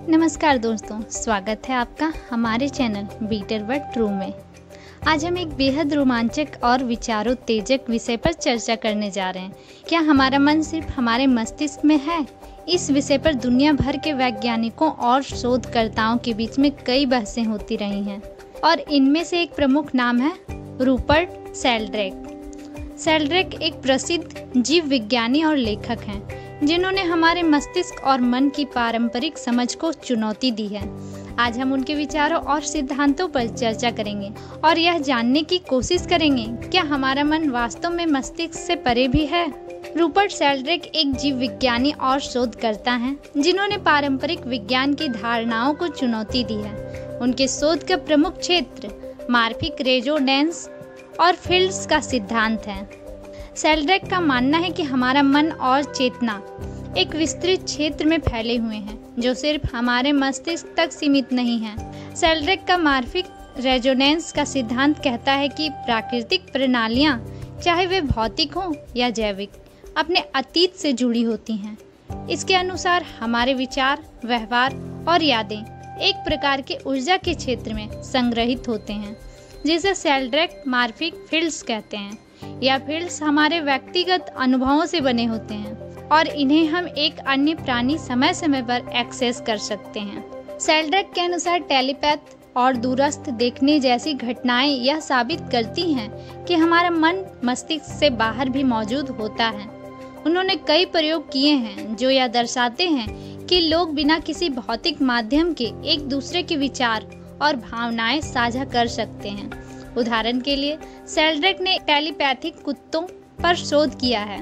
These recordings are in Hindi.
नमस्कार दोस्तों, स्वागत है आपका हमारे चैनल बीटर वर्ड ट्रू में। आज हम एक बेहद रोमांचक और विचारोत्तेजक विषय पर चर्चा करने जा रहे हैं। क्या हमारा मन सिर्फ हमारे मस्तिष्क में है? इस विषय पर दुनिया भर के वैज्ञानिकों और शोधकर्ताओं के बीच में कई बहसें होती रही हैं और इनमें से एक प्रमुख नाम है रूपर्ट शेल्ड्रैक। शेल्ड्रैक एक प्रसिद्ध जीव विज्ञानी और लेखक हैं जिन्होंने हमारे मस्तिष्क और मन की पारंपरिक समझ को चुनौती दी है। आज हम उनके विचारों और सिद्धांतों पर चर्चा करेंगे और यह जानने की कोशिश करेंगे क्या हमारा मन वास्तव में मस्तिष्क से परे भी है। रूपर्ट शेल्ड्रैक एक जीव विज्ञानी और शोधकर्ता हैं जिन्होंने पारंपरिक विज्ञान की धारणाओं को चुनौती दी है। उनके शोध का प्रमुख क्षेत्र मार्फिक रेजोनेंस और फील्ड्स का सिद्धांत है। शेल्ड्रैक का मानना है कि हमारा मन और चेतना एक विस्तृत क्षेत्र में फैले हुए हैं जो सिर्फ हमारे मस्तिष्क तक सीमित नहीं है। शेल्ड्रैक का मार्फिक रेजोनेंस का सिद्धांत कहता है कि प्राकृतिक प्रणालियां, चाहे वे भौतिक हों या जैविक, अपने अतीत से जुड़ी होती हैं। इसके अनुसार हमारे विचार, व्यवहार और यादें एक प्रकार के ऊर्जा के क्षेत्र में संग्रहित होते हैं जिसे शेल्ड्रैक मार्फिक फील्ड्स कहते हैं। यह फील्ड्स हमारे व्यक्तिगत अनुभवों से बने होते हैं और इन्हें हम एक अन्य प्राणी समय समय पर एक्सेस कर सकते हैं। शेल्ड्रैक के अनुसार टेलीपैथ और दूरस्थ देखने जैसी घटनाएं यह साबित करती हैं कि हमारा मन मस्तिष्क से बाहर भी मौजूद होता है। उन्होंने कई प्रयोग किए हैं जो यह दर्शाते हैं कि लोग बिना किसी भौतिक माध्यम के एक दूसरे के विचार और भावनाएं साझा कर सकते हैं। उदाहरण के लिए शेल्ड्रैक ने टेलीपैथिक कुत्तों पर शोध किया है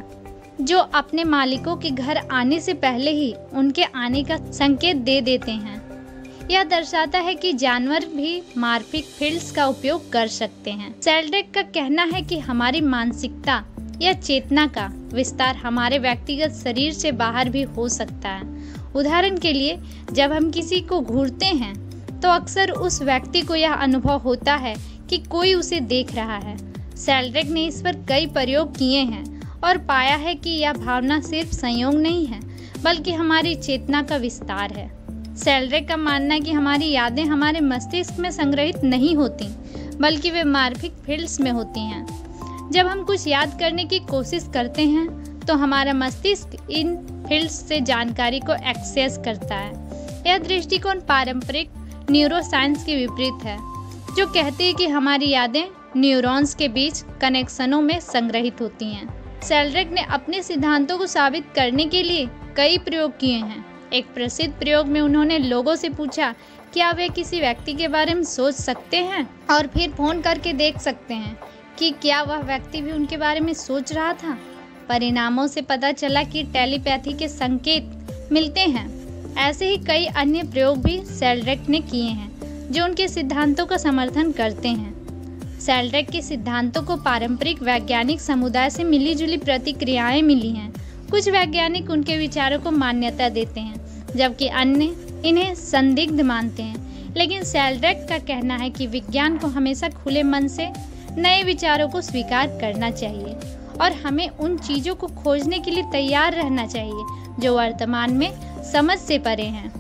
जो अपने मालिकों के घर आने से पहले ही उनके आने का संकेत दे देते हैं। यह दर्शाता है कि जानवर भी मार्फिक फील्ड्स का उपयोग कर सकते हैं। शेल्ड्रैक का कहना है कि हमारी मानसिकता या चेतना का विस्तार हमारे व्यक्तिगत शरीर से बाहर भी हो सकता है। उदाहरण के लिए जब हम किसी को घूरते हैं तो अक्सर उस व्यक्ति को यह अनुभव होता है कि कोई उसे देख रहा है। शेल्ड्रैक ने इस पर कई प्रयोग किए हैं और पाया है कि यह भावना सिर्फ संयोग नहीं है बल्कि हमारी चेतना का विस्तार है। शेल्ड्रैक का मानना है कि हमारी यादें हमारे मस्तिष्क में संग्रहित नहीं होती बल्कि वे मार्फिक फील्ड्स में होती हैं। जब हम कुछ याद करने की कोशिश करते हैं तो हमारा मस्तिष्क इन फील्ड्स से जानकारी को एक्सेस करता है। यह दृष्टिकोण पारंपरिक न्यूरोसाइंस के विपरीत है जो कहती है कि हमारी यादें न्यूरॉन्स के बीच कनेक्शनों में संग्रहित होती हैं। शेल्ड्रैक ने अपने सिद्धांतों को साबित करने के लिए कई प्रयोग किए हैं। एक प्रसिद्ध प्रयोग में उन्होंने लोगों से पूछा क्या वे किसी व्यक्ति के बारे में सोच सकते हैं और फिर फोन करके देख सकते हैं कि क्या वह व्यक्ति भी उनके बारे में सोच रहा था। परिणामों से पता चला कि टेलीपैथी के संकेत मिलते हैं। ऐसे ही कई अन्य प्रयोग भी शेल्ड्रैक ने किए हैं जो उनके सिद्धांतों का समर्थन करते हैं। शेल्ड्रैक के सिद्धांतों को पारंपरिक वैज्ञानिक समुदाय से मिलीजुली प्रतिक्रियाएं मिली हैं। कुछ वैज्ञानिक उनके विचारों को मान्यता देते हैं जबकि अन्य इन्हें संदिग्ध मानते हैं। लेकिन शेल्ड्रैक का कहना है कि विज्ञान को हमेशा खुले मन से नए विचारों को स्वीकार करना चाहिए और हमें उन चीज़ों को खोजने के लिए तैयार रहना चाहिए जो वर्तमान में समझ से परे हैं।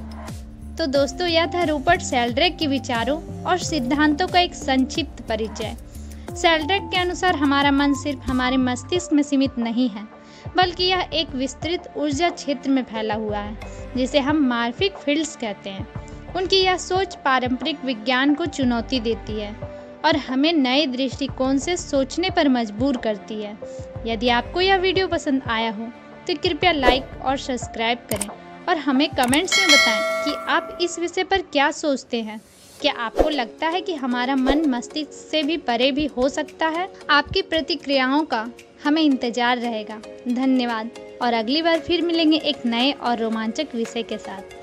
तो दोस्तों, यह था रूपर्ट शेल्ड्रैक के विचारों और सिद्धांतों का एक संक्षिप्त परिचय। शेल्ड्रैक के अनुसार हमारा मन सिर्फ हमारे मस्तिष्क में सीमित नहीं है बल्कि यह एक विस्तृत ऊर्जा क्षेत्र में फैला हुआ है जिसे हम मार्फिक फील्ड्स कहते हैं। उनकी यह सोच पारंपरिक विज्ञान को चुनौती देती है और हमें नए दृष्टिकोण से सोचने पर मजबूर करती है। यदि आपको यह वीडियो पसंद आया हो तो कृपया लाइक और सब्सक्राइब करें और हमें कमेंट्स में बताएं कि आप इस विषय पर क्या सोचते हैं। क्या आपको लगता है कि हमारा मन मस्तिष्क से भी परे भी हो सकता है? आपकी प्रतिक्रियाओं का हमें इंतजार रहेगा। धन्यवाद और अगली बार फिर मिलेंगे एक नए और रोमांचक विषय के साथ।